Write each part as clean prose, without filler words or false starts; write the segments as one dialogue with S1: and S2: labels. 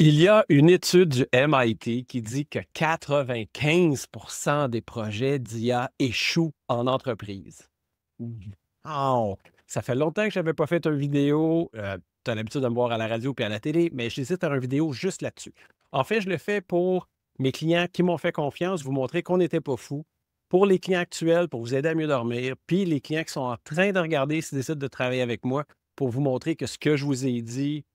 S1: Il y a une étude du MIT qui dit que 95% des projets d'IA échouent en entreprise. Wow! Ça fait longtemps que je n'avais pas fait une vidéo. Tu as l'habitude de me voir à la radio et à la télé, mais je décide de faire une vidéo juste là-dessus. En fait, je le fais pour mes clients qui m'ont fait confiance, vous montrer qu'on n'était pas fous. Pour les clients actuels, pour vous aider à mieux dormir, puis les clients qui sont en train de regarder s'ils décident de travailler avec moi, pour vous montrer que ce que je vous ai dit,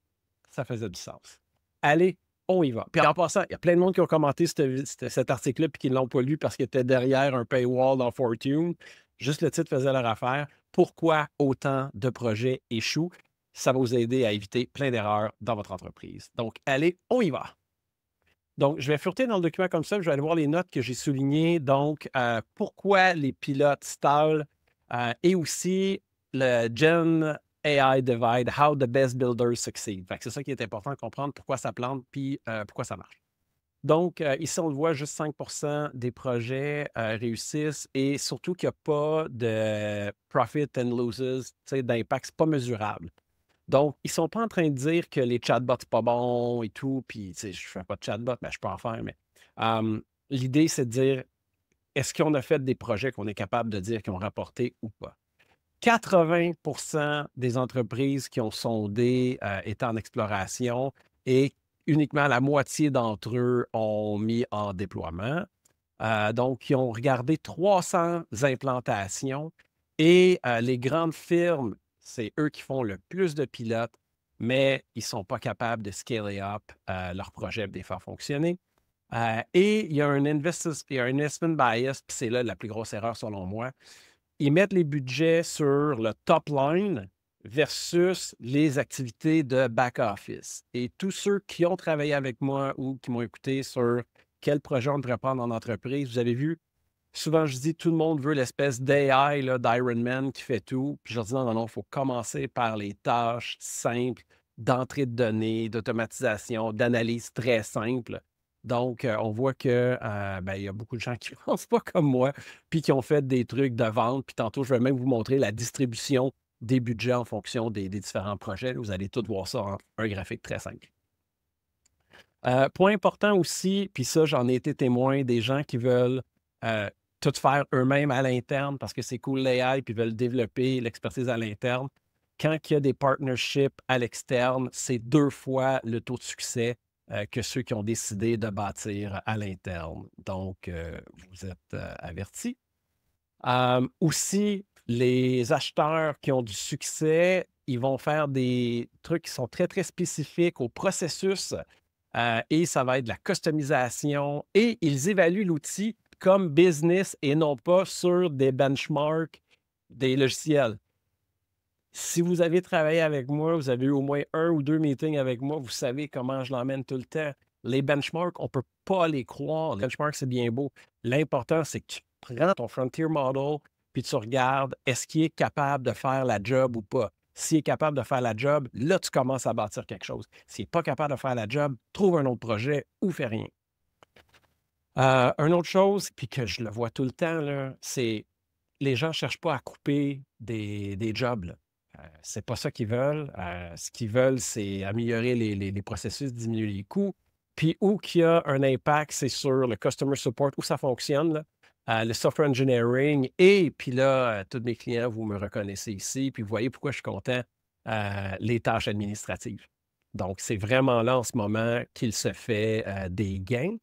S1: ça faisait du sens. Allez, on y va. Puis en passant, il y a plein de monde qui ont commenté cet article-là et qui ne l'ont pas lu parce qu'il était derrière un paywall dans Fortune. Juste le titre faisait leur affaire. Pourquoi autant de projets échouent? Ça va vous aider à éviter plein d'erreurs dans votre entreprise. Donc, allez, on y va. Donc, je vais fureter dans le document comme ça, je vais aller voir les notes que j'ai soulignées. Donc, pourquoi les pilotes stallent et aussi le Gen AI Divide, How the Best Builders Succeed. C'est ça qui est important de comprendre, pourquoi ça plante puis pourquoi ça marche. Donc, ici, on le voit, juste 5% des projets réussissent et surtout qu'il n'y a pas de profit and losses, d'impact, c'est pas mesurable. Donc, ils ne sont pas en train de dire que les chatbots, c'est pas bon et tout, puis je ne fais pas de chatbot, mais je peux en faire, mais l'idée, c'est de dire, est-ce qu'on a fait des projets qu'on est capable de dire qu'ils ont rapporté ou pas? 80% des entreprises qui ont sondé étaient en exploration et uniquement la moitié d'entre eux ont mis en déploiement. Donc, ils ont regardé 300 implantations et les grandes firmes, c'est eux qui font le plus de pilotes, mais ils ne sont pas capables de scaler up leur projet et de les faire fonctionner. Et il y a un investment bias, puis c'est là la plus grosse erreur selon moi. Ils mettent les budgets sur le top line versus les activités de back-office. Et tous ceux qui ont travaillé avec moi ou qui m'ont écouté sur quel projet on devrait prendre en entreprise, vous avez vu, souvent je dis tout le monde veut l'espèce d'AI, d'Iron Man qui fait tout. Puis je leur dis non, il faut commencer par les tâches simples d'entrée de données, d'automatisation, d'analyse très simple. Donc, on voit que il y a beaucoup de gens qui ne pensent pas comme moi, puis qui ont fait des trucs de vente. Puis tantôt, je vais même vous montrer la distribution des budgets en fonction des différents projets. Vous allez tout voir ça en un graphique très simple. Point important aussi, puis ça, j'en ai été témoin, des gens qui veulent tout faire eux-mêmes à l'interne parce que c'est cool l'AI, puis veulent développer l'expertise à l'interne. Quand il y a des partnerships à l'externe, c'est 2 fois le taux de succès que ceux qui ont décidé de bâtir à l'interne. Donc, vous êtes avertis. Aussi, les acheteurs qui ont du succès, ils vont faire des trucs qui sont très, très spécifiques au processus et ça va être de la customisation et ils évaluent l'outil comme business et non pas sur des benchmarks des logiciels. Si vous avez travaillé avec moi, vous avez eu au moins 1 ou 2 meetings avec moi, vous savez comment je l'emmène tout le temps. Les benchmarks, on ne peut pas les croire. Les benchmarks, c'est bien beau. L'important, c'est que tu prends ton frontier model puis tu regardes est-ce qu'il est capable de faire la job ou pas. S'il est capable de faire la job, là, tu commences à bâtir quelque chose. S'il n'est pas capable de faire la job, trouve un autre projet ou fais rien. Une autre chose, puis que je le vois tout le temps, là, c'est les gens ne cherchent pas à couper des jobs. Là. C'est pas ça qu'ils veulent. Ce qu'ils veulent, c'est améliorer les processus, diminuer les coûts. Puis où qu'il y a un impact, c'est sur le customer support, où ça fonctionne, là. Le software engineering. Et puis là, tous mes clients, vous me reconnaissez ici. Puis vous voyez pourquoi je suis content, les tâches administratives. Donc, c'est vraiment là en ce moment qu'il se fait des gains.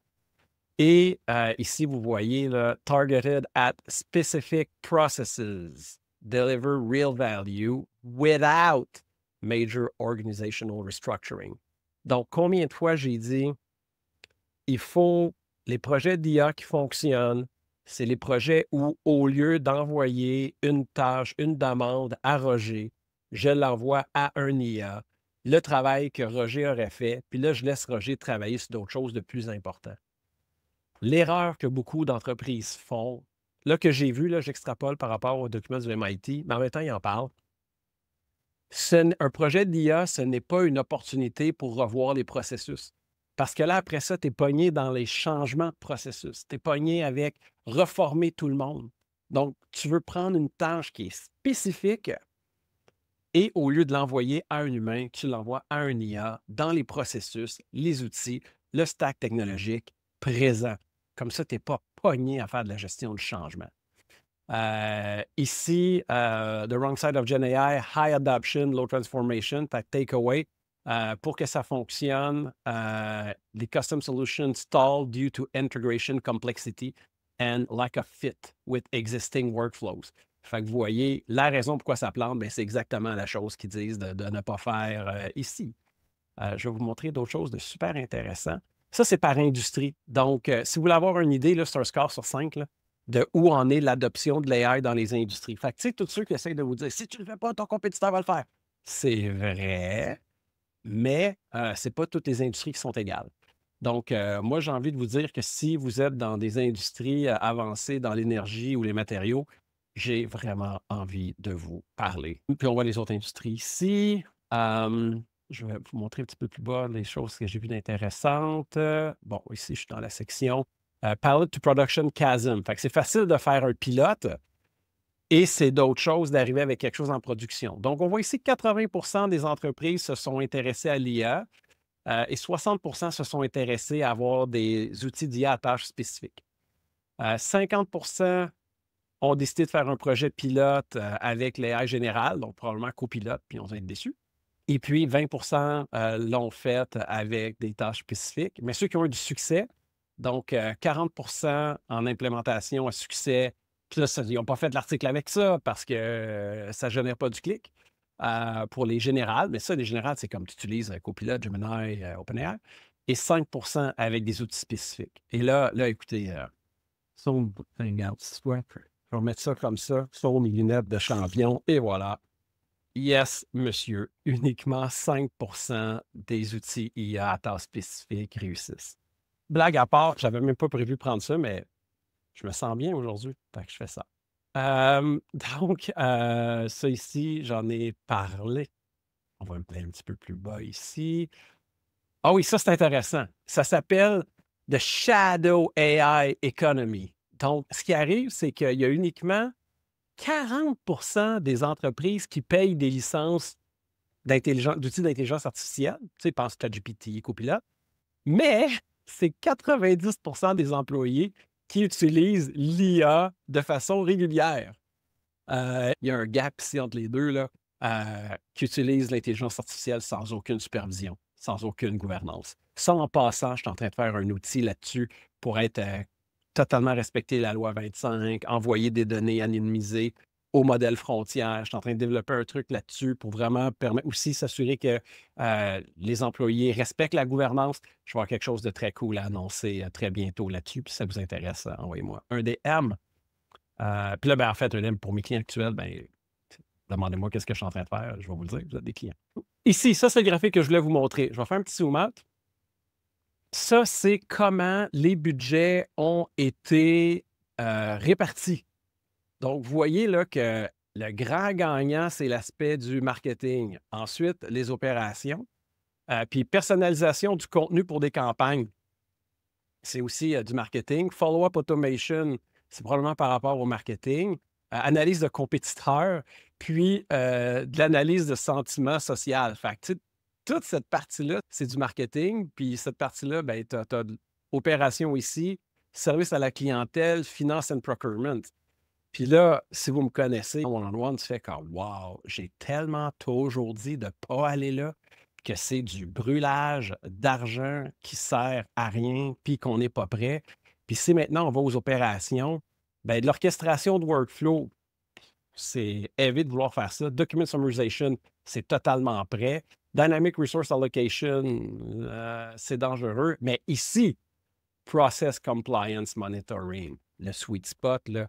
S1: Et ici, vous voyez, là, targeted at specific processes, deliver real value without major organizational restructuring. Donc, combien de fois j'ai dit, il faut les projets d'IA qui fonctionnent, c'est les projets où, au lieu d'envoyer une tâche, une demande à Roger, je l'envoie à un IA, le travail que Roger aurait fait, puis là, je laisse Roger travailler sur d'autres choses de plus importantes. L'erreur que beaucoup d'entreprises font, là que j'ai vu, là, j'extrapole par rapport aux documents du MIT, mais en même temps, il en parle. Un projet d'IA, ce n'est pas une opportunité pour revoir les processus. Parce que là, après ça, tu es pogné dans les changements de processus. Tu es pogné avec reformer tout le monde. Donc, tu veux prendre une tâche qui est spécifique Et au lieu de l'envoyer à un humain, tu l'envoies à un IA dans les processus, les outils, le stack technologique présent. Comme ça, tu n'es pas pogné à faire de la gestion du changement. Ici, The Wrong Side of Gen AI, High Adoption, Low Transformation, takeaway. Pour que ça fonctionne, les custom solutions stall due to integration complexity and lack of fit with existing workflows. Fait que vous voyez, la raison pourquoi ça plante, c'est exactement la chose qu'ils disent de ne pas faire ici. Je vais vous montrer d'autres choses de super intéressant. Ça, c'est par industrie. Donc, si vous voulez avoir une idée, là, c'est un score sur 5 là, de où en est l'adoption de l'AI dans les industries. Fait que, tu sais, tous ceux qui essayent de vous dire, si tu ne le fais pas, ton compétiteur va le faire. C'est vrai, mais ce n'est pas toutes les industries qui sont égales. Donc, moi, j'ai envie de vous dire que si vous êtes dans des industries avancées dans l'énergie ou les matériaux, j'ai vraiment envie de vous parler. Puis on voit les autres industries ici. Je vais vous montrer un petit peu plus bas les choses que j'ai vues d'intéressantes. Bon, ici, je suis dans la section Pilot to Production Chasm. Fait que c'est facile de faire un pilote et c'est d'autres choses d'arriver avec quelque chose en production. Donc, on voit ici que 80 des entreprises se sont intéressées à l'IA et 60 se sont intéressés à avoir des outils d'IA à tâches spécifiques. 50 ont décidé de faire un projet pilote avec l'AI général, donc probablement copilote, puis on va être déçus. Et puis, 20 l'ont fait avec des tâches spécifiques. Mais ceux qui ont eu du succès, donc 40 en implémentation à succès, puis là, ils n'ont pas fait de l'article avec ça parce que ça ne génère pas du clic pour les générales. Mais ça, les générales, c'est comme tu utilises Copilot, Gemini, OpenAI. Et 5 avec des outils spécifiques. Et là écoutez, je vais remettre ça comme ça, sur mes lunettes de champion, et voilà. Yes, monsieur, uniquement 5 des outils IA à tâches spécifiques réussissent. Blague à part, je n'avais même pas prévu prendre ça, mais je me sens bien aujourd'hui, fait que je fais ça. Donc, ça ici, j'en ai parlé. On va me mettre un petit peu plus bas ici. Ah oui, ça, c'est intéressant. Ça s'appelle The Shadow AI Economy. Donc, ce qui arrive, c'est qu'il y a uniquement 40 des entreprises qui payent des licences d'outils d'intelligence artificielle. Tu sais, pense ChatGPT, Copilot. Mais c'est 90 des employés qui utilisent l'IA de façon régulière. Il y a un gap ici entre les deux, là, qui utilisent l'intelligence artificielle sans aucune supervision, sans aucune gouvernance. Ça, en passant, je suis en train de faire un outil là-dessus pour être totalement respecter la loi 25, envoyer des données anonymisées au modèle frontière. Je suis en train de développer un truc là-dessus pour vraiment permettre aussi s'assurer que les employés respectent la gouvernance. Je vais avoir quelque chose de très cool à annoncer très bientôt là-dessus. Puis si ça vous intéresse, envoyez-moi un DM. Puis là, en fait, un DM pour mes clients actuels, demandez-moi qu'est-ce que je suis en train de faire. Je vais vous le dire, vous êtes des clients. Ici, ça, c'est le graphique que je voulais vous montrer. Je vais faire un petit zoom out. Ça, c'est comment les budgets ont été répartis. Donc, vous voyez là que le grand gagnant, c'est l'aspect du marketing. Ensuite, les opérations. Puis personnalisation du contenu pour des campagnes. C'est aussi du marketing. Follow-up automation, c'est probablement par rapport au marketing. Analyse de compétiteurs, puis de l'analyse de sentiment social. Fait que, toute cette partie-là, c'est du marketing. Puis cette partie-là, tu as opération ici, service à la clientèle, finance and procurement. Puis là, si vous me connaissez, one-on-one, tu fais comme « Wow, j'ai tellement toujours dit de ne pas aller là, que c'est du brûlage d'argent qui sert à rien, puis qu'on n'est pas prêt. » Puis si maintenant on va aux opérations, de l'orchestration de workflow, c'est évite de vouloir faire ça. Document summarization, c'est totalement prêt. Dynamic Resource Allocation, c'est dangereux. Mais ici, Process Compliance Monitoring, le sweet spot, là.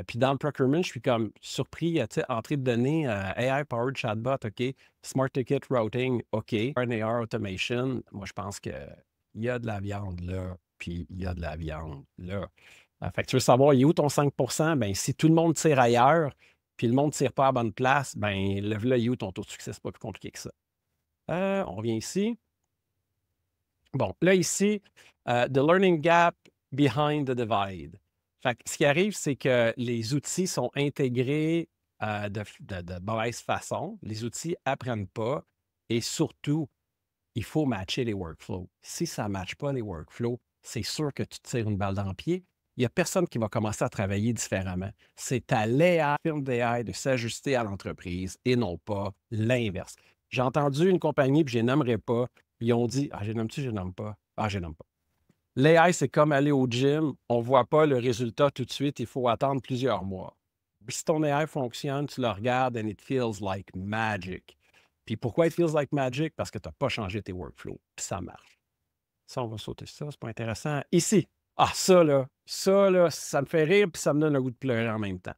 S1: Puis dans le procurement, je suis comme surpris, entrée de données, AI-powered chatbot, OK. Smart Ticket Routing, OK. RNAR Automation, moi, je pense qu'il y a de la viande là, puis il y a de la viande là. Fait que tu veux savoir, il est où ton 5 si tout le monde tire ailleurs, puis le monde ne tire pas à la bonne place, là, il est où ton taux de succès? C'est pas plus compliqué que ça. On revient ici. Bon, là, ici, The Learning Gap Behind the Divide. Fait que ce qui arrive, c'est que les outils sont intégrés de mauvaise façon. Les outils apprennent pas et surtout, il faut matcher les workflows. Si ça ne matche pas les workflows, c'est sûr que tu te tires une balle dans le pied. Il n'y a personne qui va commencer à travailler différemment. C'est à l'AI, firme d'AI, de s'ajuster à l'entreprise et non pas l'inverse. J'ai entendu une compagnie, puis je les nommerai pas, ils ont dit « Ah, je les nomme-tu, je les nomme pas? Ah, je les nomme pas. » L'AI, c'est comme aller au gym, on ne voit pas le résultat tout de suite, il faut attendre plusieurs mois. Puis si ton AI fonctionne, tu le regardes and it feels like magic. Puis pourquoi it feels like magic? Parce que tu n'as pas changé tes workflows, puis ça marche. Ça, on va sauter ça, c'est pas intéressant. Ici, ça là, ça me fait rire, puis ça me donne le goût de pleurer en même temps.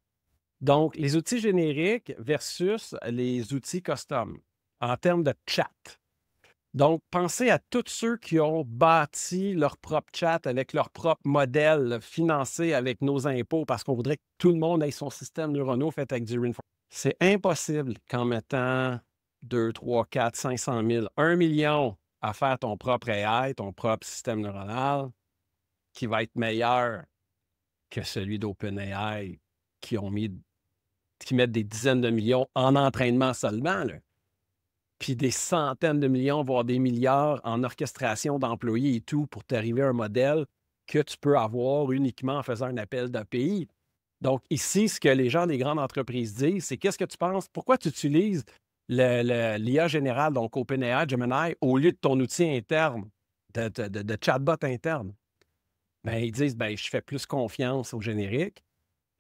S1: Donc, les outils génériques versus les outils custom en termes de chat. Donc, pensez à tous ceux qui ont bâti leur propre chat avec leur propre modèle financé avec nos impôts parce qu'on voudrait que tout le monde ait son système neuronal fait avec du reinforcement. C'est impossible qu'en mettant 2, 3, 4, 500 000, 1 million à faire ton propre AI, ton propre système neuronal, qui va être meilleur que celui d'OpenAI qui mettent des dizaines de millions en entraînement seulement, là. Puis des centaines de millions, voire des milliards en orchestration d'employés et tout pour t'arriver à un modèle que tu peux avoir uniquement en faisant un appel d'API. Donc ici, ce que les gens des grandes entreprises disent, c'est qu'est-ce que tu penses? Pourquoi tu utilises l'IA générale, donc OpenAI, Gemini, au lieu de ton outil interne, de chatbot interne? Bien, ils disent, je fais plus confiance au générique.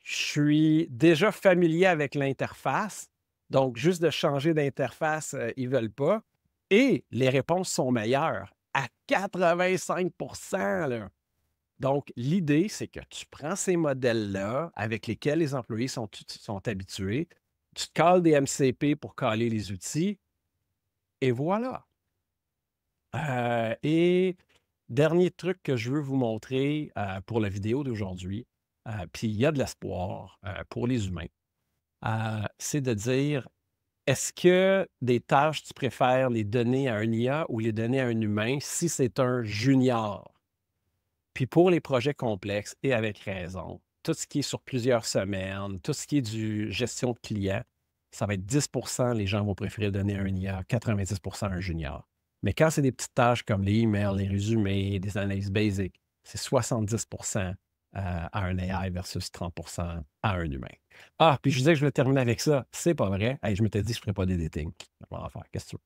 S1: Je suis déjà familier avec l'interface. Donc, juste de changer d'interface, ils ne veulent pas. Et les réponses sont meilleures à 85 là. Donc, l'idée, c'est que tu prends ces modèles-là avec lesquels les employés sont habitués, tu te cales des MCP pour caler les outils, et voilà. Et dernier truc que je veux vous montrer pour la vidéo d'aujourd'hui, puis il y a de l'espoir pour les humains, c'est de dire, est-ce que des tâches, tu préfères les donner à un IA ou les donner à un humain si c'est un junior? Puis pour les projets complexes, et avec raison, tout ce qui est sur plusieurs semaines, tout ce qui est du gestion de clients, ça va être 10 les gens vont préférer donner à un IA, 90 à un junior. Mais quand c'est des petites tâches comme les emails, les résumés, des analyses basiques, c'est 70 à un AI versus 30 à un humain. Ah, puis je disais que je voulais terminer avec ça. C'est pas vrai. Hey, je m'étais dit que je ne ferais pas d'editing. On va en faire. Qu'est-ce que tu veux?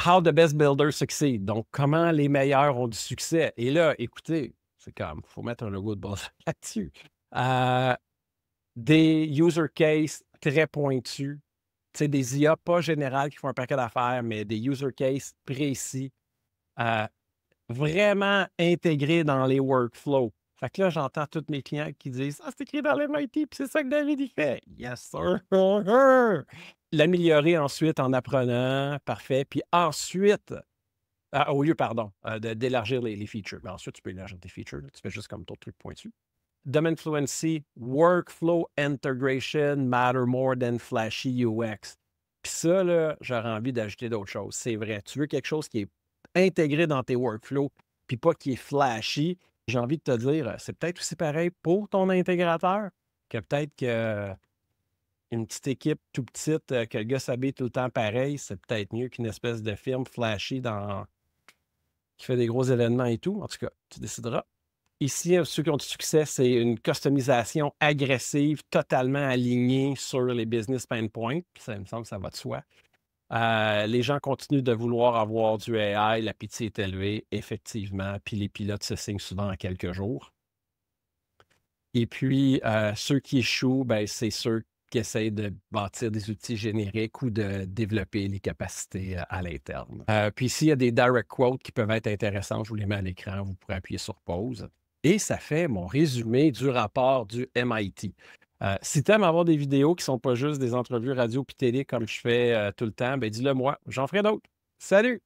S1: How the best builders succeed. Donc, comment les meilleurs ont du succès. Et là, écoutez, c'est comme, il faut mettre un logo de base là-dessus. Des user cases très pointus. Tu sais, des IA pas générales qui font un paquet d'affaires, mais des user cases précis. Vraiment intégrés dans les workflows. Fait que là, j'entends tous mes clients qui disent « Ah, c'est écrit dans l'MIT, puis c'est ça que David il fait. » Yes, sir. L'améliorer ensuite en apprenant, parfait. Puis ensuite, au lieu, pardon, d'élargir les features. Mais ensuite, tu peux élargir tes features. Là. Tu fais juste comme ton truc pointu. Domain Fluency, Workflow Integration matter more than flashy UX. Puis ça, là, j'aurais envie d'ajouter d'autres choses. C'est vrai. Tu veux quelque chose qui est intégré dans tes workflows, puis pas qui est flashy. J'ai envie de te dire, c'est peut-être aussi pareil pour ton intégrateur, que peut-être qu'une petite équipe tout petite, que le gars s'habille tout le temps pareil, c'est peut-être mieux qu'une espèce de firme flashy qui fait des gros événements et tout. En tout cas, tu décideras. Ici, ceux qui ont du succès, c'est une customisation agressive, totalement alignée sur les business pain points. Ça me semble que ça va de soi. Les gens continuent de vouloir avoir du AI, l'appétit est élevé, effectivement, puis les pilotes se signent souvent en quelques jours. Et puis, ceux qui échouent, c'est ceux qui essayent de bâtir des outils génériques ou de développer les capacités à l'interne. Puis ici, il y a des direct quotes qui peuvent être intéressants. Je vous les mets à l'écran, vous pourrez appuyer sur pause. Et ça fait mon résumé du rapport du MIT. Si tu aimes avoir des vidéos qui ne sont pas juste des entrevues radio puis télé comme je fais tout le temps, dis-le moi. J'en ferai d'autres. Salut!